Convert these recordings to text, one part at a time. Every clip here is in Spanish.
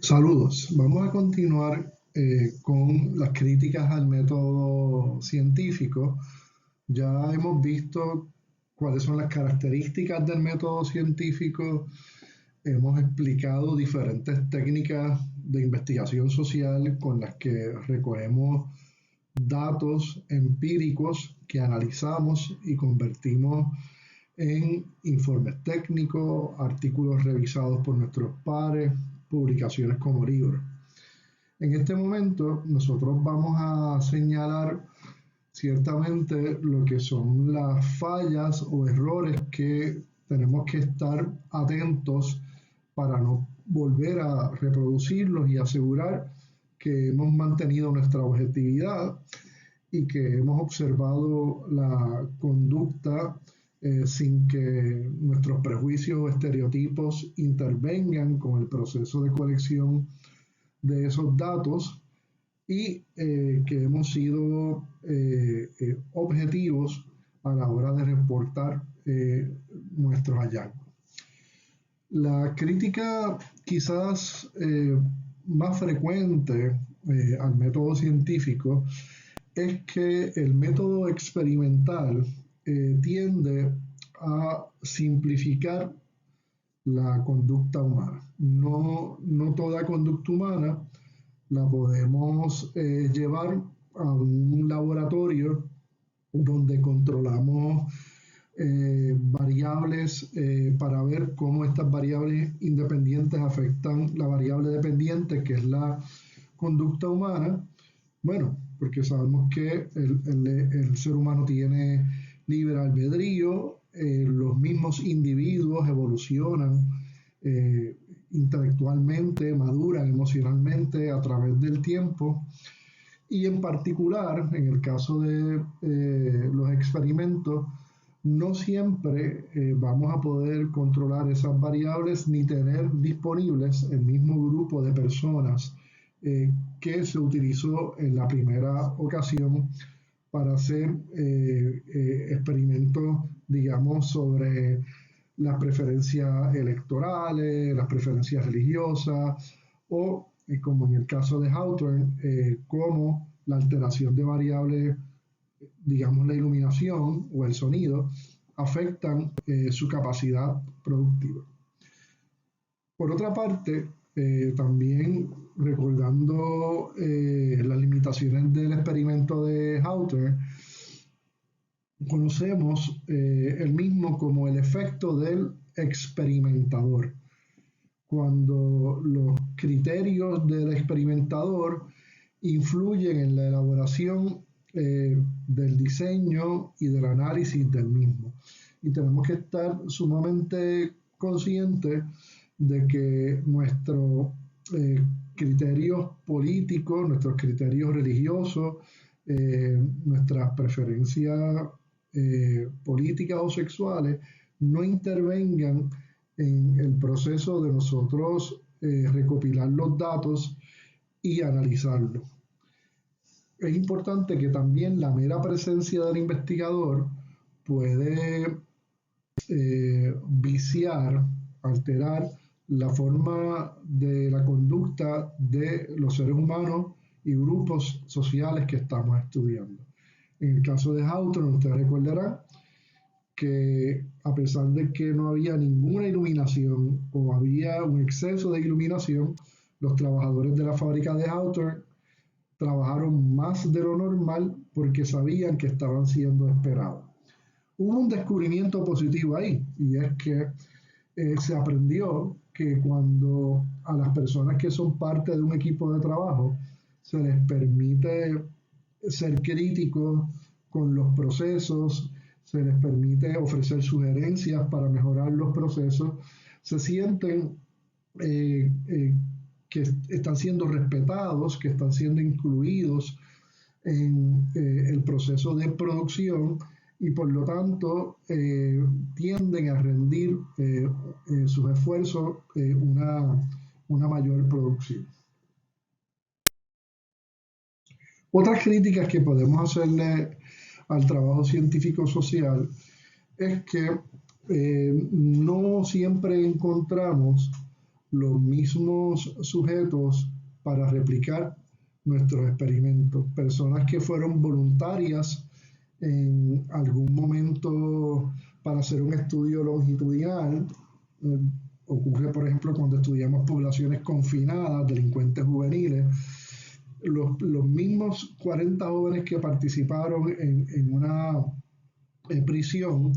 Saludos. Vamos a continuar con las críticas al método científico. Ya hemos visto cuáles son las características del método científico. Hemos explicado diferentes técnicas de investigación social con las que recogemos datos empíricos que analizamos y convertimos en informes técnicos, artículos revisados por nuestros pares, publicaciones como libros. En este momento nosotros vamos a señalar ciertamente lo que son las fallas o errores que tenemos que estar atentos para no volver a reproducirlos y asegurar que hemos mantenido nuestra objetividad y que hemos observado la conducta sin que nuestros prejuicios o estereotipos intervengan con el proceso de colección de esos datos y que hemos sido objetivos a la hora de reportar nuestros hallazgos. La crítica quizás más frecuente al método científico es que el método experimental tiende a simplificar la conducta humana. No toda conducta humana la podemos llevar a un laboratorio donde controlamos variables para ver cómo estas variables independientes afectan la variable dependiente, que es la conducta humana. Bueno, porque sabemos que el ser humano tiene libre albedrío, los mismos individuos evolucionan intelectualmente, maduran emocionalmente a través del tiempo y en particular, en el caso de los experimentos, no siempre vamos a poder controlar esas variables ni tener disponibles el mismo grupo de personas que se utilizó en la primera ocasión para hacer experimentos, digamos, sobre las preferencias electorales, las preferencias religiosas o, como en el caso de Hawthorne, cómo la alteración de variables, digamos, la iluminación o el sonido, afectan su capacidad productiva. Por otra parte, también recordando las limitaciones del experimento de Hawthorne, conocemos el mismo como el efecto del experimentador. Cuando los criterios del experimentador influyen en la elaboración del diseño y del análisis del mismo. Y tenemos que estar sumamente conscientes de que nuestros criterios políticos, nuestros criterios religiosos, nuestras preferencias políticas o sexuales no intervengan en el proceso de nosotros recopilar los datos y analizarlos. Es importante que también la mera presencia del investigador puede viciar, alterar la forma de la conducta de los seres humanos y grupos sociales que estamos estudiando. En el caso de Hawthorne, ustedes recordarán que a pesar de que no había ninguna iluminación o había un exceso de iluminación, los trabajadores de la fábrica de Hawthorne trabajaron más de lo normal porque sabían que estaban siendo esperados. Hubo un descubrimiento positivo ahí, y es que se aprendió que cuando a las personas que son parte de un equipo de trabajo se les permite ser críticos con los procesos, se les permite ofrecer sugerencias para mejorar los procesos, se sienten que están siendo respetados, que están siendo incluidos en el proceso de producción y por lo tanto tienden a rendir sus esfuerzos una mayor producción. Otras críticas que podemos hacerle al trabajo científico social es que no siempre encontramos los mismos sujetos para replicar nuestros experimentos. Personas que fueron voluntarias en algún momento para hacer un estudio longitudinal. Ocurre, por ejemplo, cuando estudiamos poblaciones confinadas, delincuentes juveniles. Los mismos 40 jóvenes que participaron en una prisión,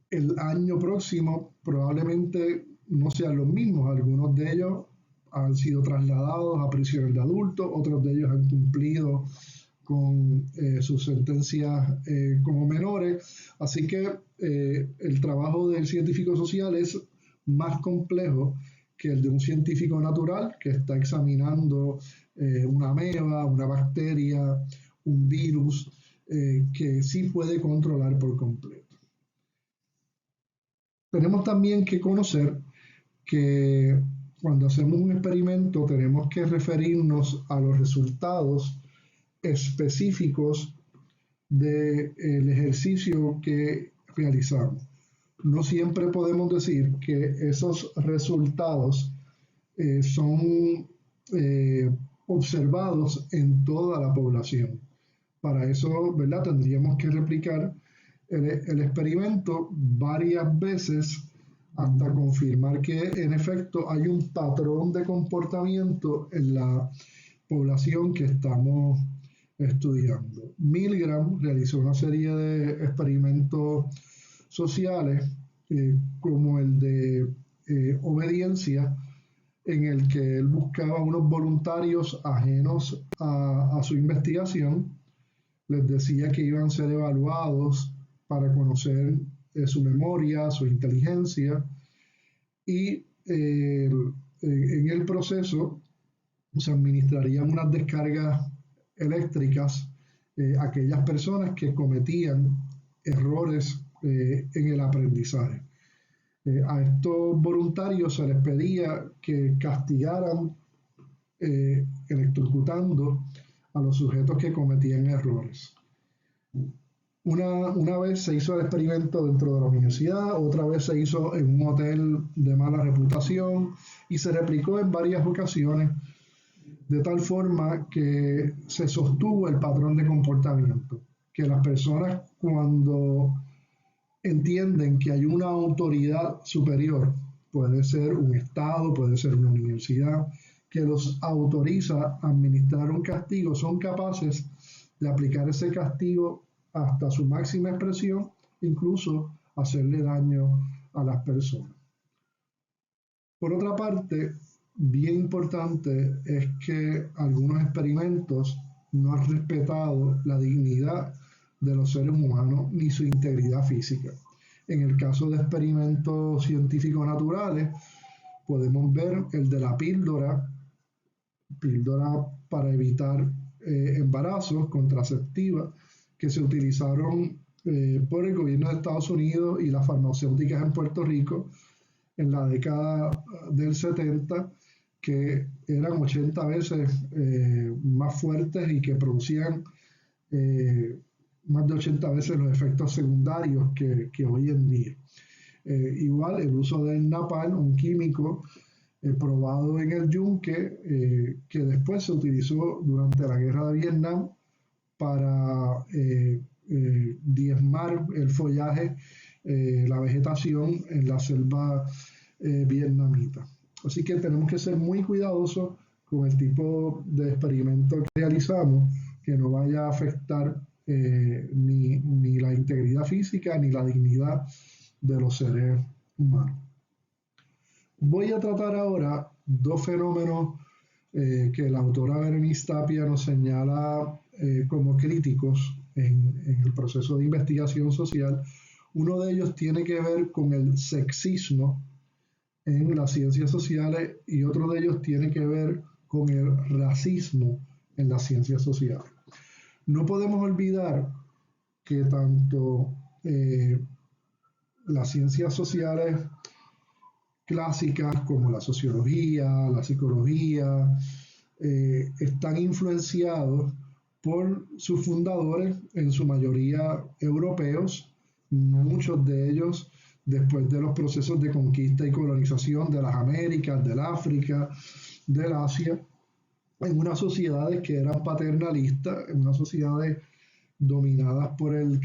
el año próximo probablemente no sean los mismos. Algunos de ellos han sido trasladados a prisiones de adultos, otros de ellos han cumplido con sus sentencias como menores. Así que el trabajo del científico social es más complejo que el de un científico natural que está examinando una ameba, una bacteria, un virus que sí puede controlar por completo. Tenemos también que conocer que cuando hacemos un experimento tenemos que referirnos a los resultados específicos del ejercicio que realizamos. No siempre podemos decir que esos resultados son observados en toda la población. Para eso, ¿verdad? Tendríamos que replicar el experimento varias veces hasta confirmar que en efecto hay un patrón de comportamiento en la población que estamos estudiando. Milgram realizó una serie de experimentos sociales como el de obediencia, en el que él buscaba unos voluntarios ajenos a su investigación, les decía que iban a ser evaluados para conocer su memoria, su inteligencia, y en el proceso se administrarían unas descargas eléctricas a aquellas personas que cometían errores en el aprendizaje. A estos voluntarios se les pedía que castigaran electrocutando a los sujetos que cometían errores. Una vez se hizo el experimento dentro de la universidad, otra vez se hizo en un hotel de mala reputación y se replicó en varias ocasiones, de tal forma que se sostuvo el patrón de comportamiento, que las personas cuando entienden que hay una autoridad superior, puede ser un estado, puede ser una universidad, que los autoriza a administrar un castigo, son capaces de aplicar ese castigo hasta su máxima expresión, incluso hacerle daño a las personas. Por otra parte, bien importante es que algunos experimentos no han respetado la dignidad de los seres humanos ni su integridad física. En el caso de experimentos científicos naturales, podemos ver el de la píldora para evitar embarazos, contraceptivas, que se utilizaron por el gobierno de Estados Unidos y las farmacéuticas en Puerto Rico en la década del 70, que eran 80 veces más fuertes y que producían más de 80 veces los efectos secundarios que hoy en día. Igual el uso del napalm, un químico probado en el yunque, que después se utilizó durante la guerra de Vietnam para diezmar el follaje, la vegetación en la selva vietnamita. Así que tenemos que ser muy cuidadosos con el tipo de experimento que realizamos, que no vaya a afectar ni la integridad física ni la dignidad de los seres humanos. Voy a tratar ahora dos fenómenos que la autora Berenice Tapia nos señala como críticos en el proceso de investigación social. Uno de ellos tiene que ver con el sexismo en las ciencias sociales y otro de ellos tiene que ver con el racismo en las ciencias sociales. No podemos olvidar que tanto las ciencias sociales clásicas como la sociología, la psicología, están influenciados por sus fundadores, en su mayoría europeos. Muchos de ellos después de los procesos de conquista y colonización de las Américas, del África, del Asia, en unas sociedades que eran paternalistas, en unas sociedades dominadas por el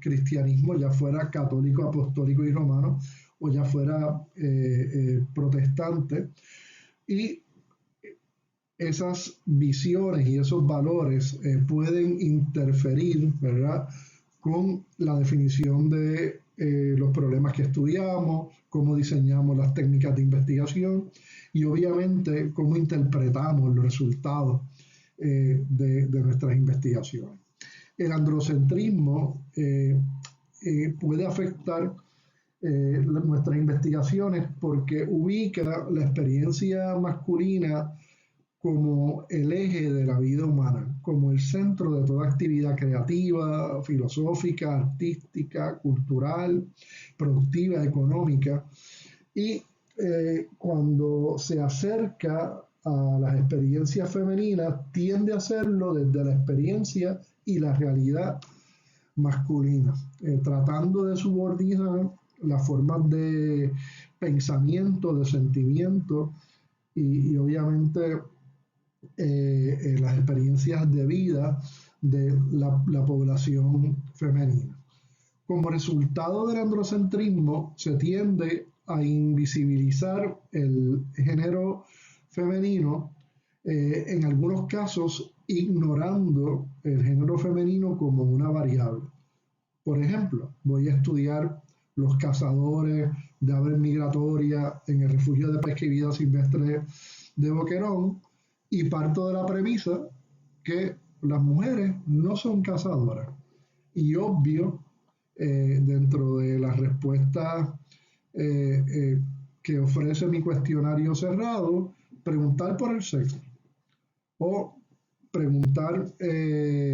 cristianismo, ya fuera católico, apostólico y romano, o ya fuera protestante, y esas visiones y esos valores pueden interferir, ¿verdad?, con la definición de los problemas que estudiamos, cómo diseñamos las técnicas de investigación y obviamente cómo interpretamos los resultados de nuestras investigaciones. El androcentrismo puede afectar nuestras investigaciones porque ubica la experiencia masculina como el eje de la vida humana, como el centro de toda actividad creativa, filosófica, artística, cultural, productiva, económica. Y cuando se acerca a las experiencias femeninas, tiende a hacerlo desde la experiencia y la realidad masculina, tratando de subordinar las formas de pensamiento, de sentimiento y obviamente las experiencias de vida de la población femenina. Como resultado del androcentrismo, se tiende a invisibilizar el género femenino, en algunos casos ignorando el género femenino como una variable. Por ejemplo, voy a estudiar los cazadores de aves migratorias en el refugio de pesca y vida silvestre de Boquerón y parto de la premisa que las mujeres no son cazadoras. Y obvio, dentro de las respuestas que ofrece mi cuestionario cerrado, preguntar por el sexo o preguntar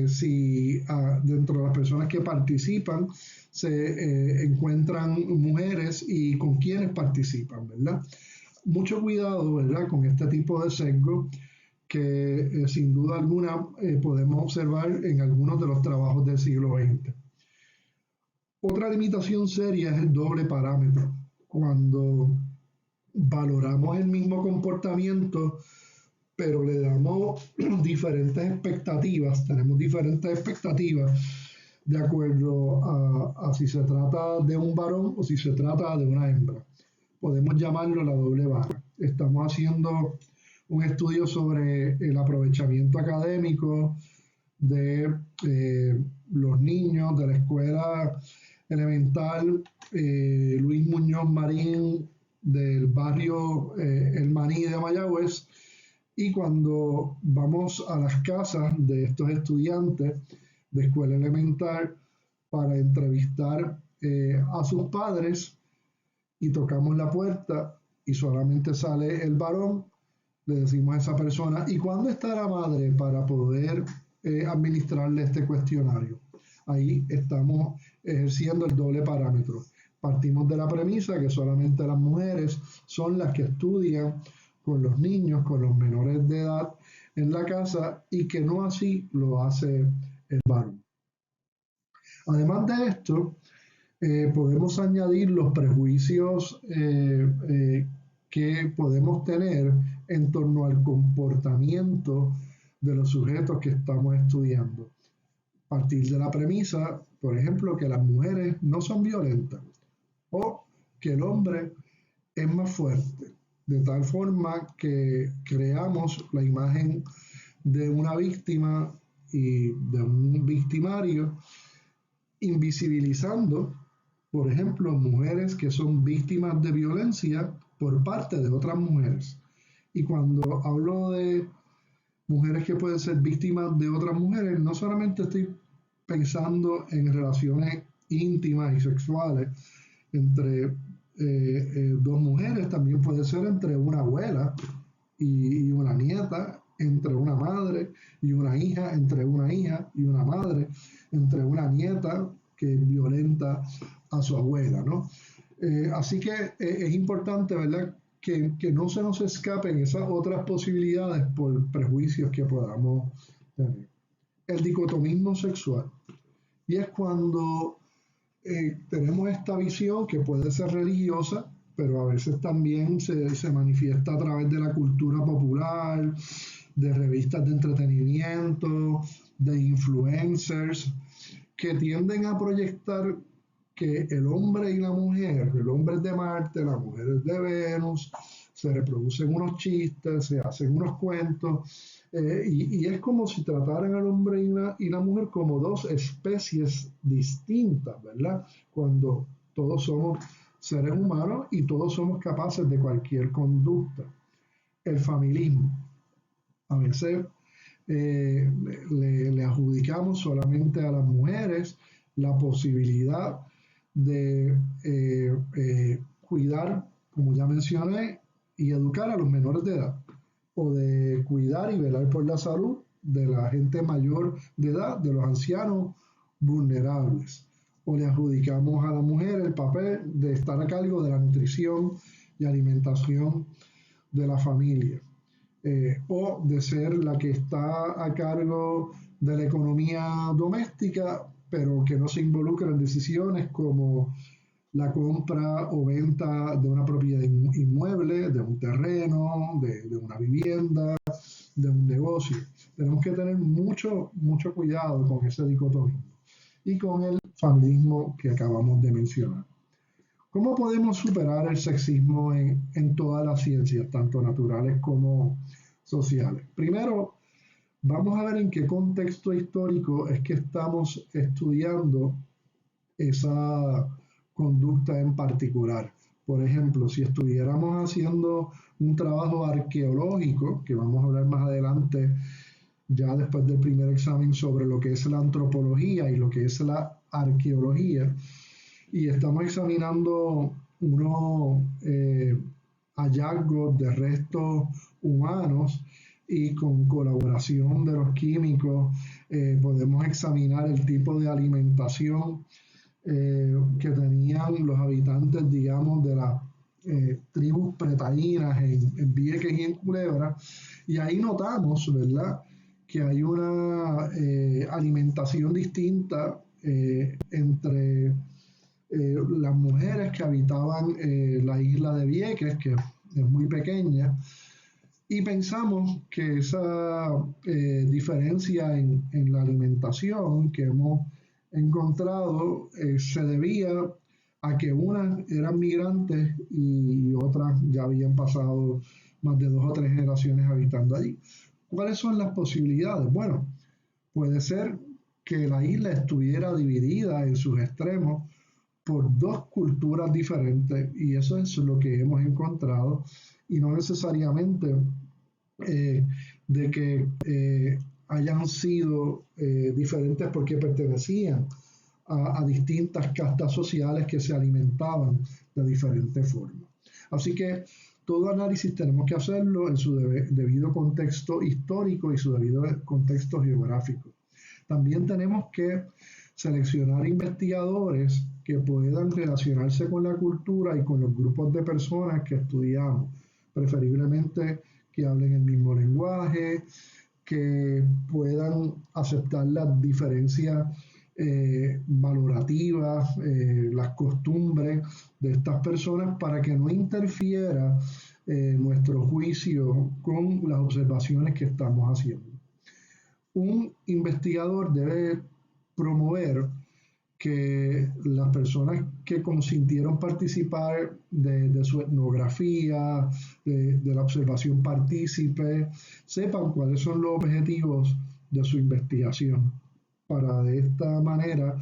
si dentro de las personas que participan se encuentran mujeres y con quiénes participan, ¿verdad? Mucho cuidado, ¿verdad?, con este tipo de sesgo que sin duda alguna podemos observar en algunos de los trabajos del siglo XX. Otra limitación seria es el doble parámetro. Cuando valoramos el mismo comportamiento, pero le damos diferentes expectativas, tenemos diferentes expectativas de acuerdo a si se trata de un varón o si se trata de una hembra. Podemos llamarlo la doble vara. Estamos haciendo un estudio sobre el aprovechamiento académico de los niños de la escuela elemental Luis Muñoz Marín del barrio El Maní de Mayagüez, y cuando vamos a las casas de estos estudiantes de escuela elemental para entrevistar a sus padres y tocamos la puerta y solamente sale el varón, le decimos a esa persona: ¿y cuándo está la madre para poder administrarle este cuestionario? Ahí estamos ejerciendo el doble parámetro. Partimos de la premisa que solamente las mujeres son las que estudian con los niños, con los menores de edad en la casa, y que no así lo hace el varón. Además de esto, podemos añadir los prejuicios que podemos tener en torno al comportamiento de los sujetos que estamos estudiando. Partir de la premisa, por ejemplo, que las mujeres no son violentas o que el hombre es más fuerte, de tal forma que creamos la imagen de una víctima y de un victimario, invisibilizando, por ejemplo, mujeres que son víctimas de violencia por parte de otras mujeres. Y cuando hablo de mujeres que pueden ser víctimas de otras mujeres, no solamente estoy pensando en relaciones íntimas y sexuales entre dos mujeres, también puede ser entre una abuela y una nieta, entre una madre y una hija, entre una hija y una madre, entre una nieta que violenta a su abuela, ¿no? Así que es importante, ¿verdad?, que no se nos escapen esas otras posibilidades por prejuicios que podamos tener. El dicotomismo sexual. Y es cuando tenemos esta visión que puede ser religiosa, pero a veces también se manifiesta a través de la cultura popular, de revistas de entretenimiento, de influencers, que tienden a proyectar que el hombre y la mujer, el hombre es de Marte, la mujer es de Venus, se reproducen unos chistes, se hacen unos cuentos, y es como si trataran al hombre y la mujer como dos especies distintas, ¿verdad? Cuando todos somos seres humanos y todos somos capaces de cualquier conducta. El familismo. A veces eh, le adjudicamos solamente a las mujeres la posibilidad de cuidar, como ya mencioné, y educar a los menores de edad, o de cuidar y velar por la salud de la gente mayor de edad, de los ancianos vulnerables, o le adjudicamos a la mujer el papel de estar a cargo de la nutrición y alimentación de la familia, o de ser la que está a cargo de la economía doméstica, pero que no se involucra en decisiones como la compra o venta de una propiedad inmueble, de un terreno, de una vivienda, de un negocio. Tenemos que tener mucho cuidado con ese dicotomismo y con el familismo que acabamos de mencionar. ¿Cómo podemos superar el sexismo en todas las ciencias, tanto naturales como sociales? Primero, vamos a ver en qué contexto histórico es que estamos estudiando esa conducta en particular. Por ejemplo, si estuviéramos haciendo un trabajo arqueológico, que vamos a hablar más adelante, ya después del primer examen, sobre lo que es la antropología y lo que es la arqueología, y estamos examinando unos hallazgos de restos humanos y con colaboración de los químicos podemos examinar el tipo de alimentación que tenían los habitantes, digamos, de las tribus pretaínas en Vieques y en Culebra, y ahí notamos, ¿verdad?, que hay una alimentación distinta entre las mujeres que habitaban la isla de Vieques, que es muy pequeña, y pensamos que esa diferencia en la alimentación que hemos encontrado se debía a que unas eran migrantes y otras ya habían pasado más de 2 o 3 generaciones habitando allí. ¿Cuáles son las posibilidades? Bueno, puede ser que la isla estuviera dividida en sus extremos por dos culturas diferentes, y eso es lo que hemos encontrado, y no necesariamente de que hayan sido diferentes porque pertenecían a distintas castas sociales que se alimentaban de diferentes formas. Así que todo análisis tenemos que hacerlo en su debido contexto histórico y su debido contexto geográfico. También tenemos que seleccionar investigadores que puedan relacionarse con la cultura y con los grupos de personas que estudiamos, preferiblemente que hablen el mismo lenguaje, que puedan aceptar las diferencias valorativas, las costumbres de estas personas para que no interfiera nuestro juicio con las observaciones que estamos haciendo. Un investigador debe promover que las personas que consintieron participar de su etnografía, de la observación partícipe, sepan cuáles son los objetivos de su investigación, para de esta manera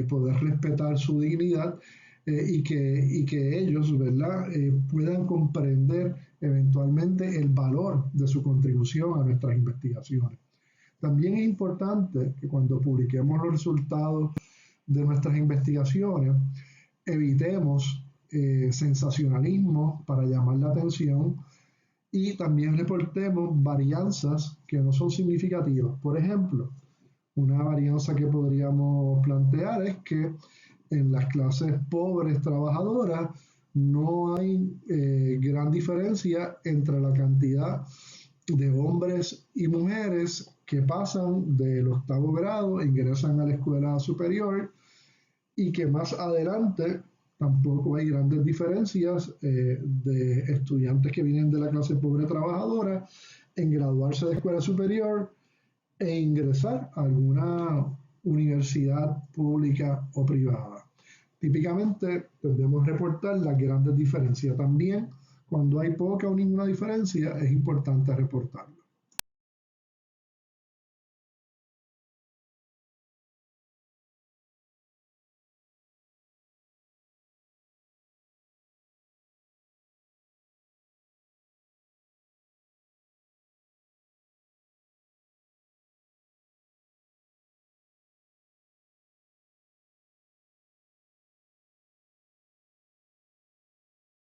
poder respetar su dignidad y que ellos, ¿verdad?, puedan comprender eventualmente el valor de su contribución a nuestras investigaciones. También es importante que cuando publiquemos los resultados de nuestras investigaciones, evitemos sensacionalismo para llamar la atención y también reportemos varianzas que no son significativas. Por ejemplo, una varianza que podríamos plantear es que en las clases pobres trabajadoras no hay gran diferencia entre la cantidad de hombres y mujeres que pasan del 8º grado e ingresan a la escuela superior y que más adelante tampoco hay grandes diferencias de estudiantes que vienen de la clase pobre trabajadora en graduarse de escuela superior e ingresar a alguna universidad pública o privada. Típicamente tendemos a reportar las grandes diferencias. También, cuando hay poca o ninguna diferencia, es importante reportarlo.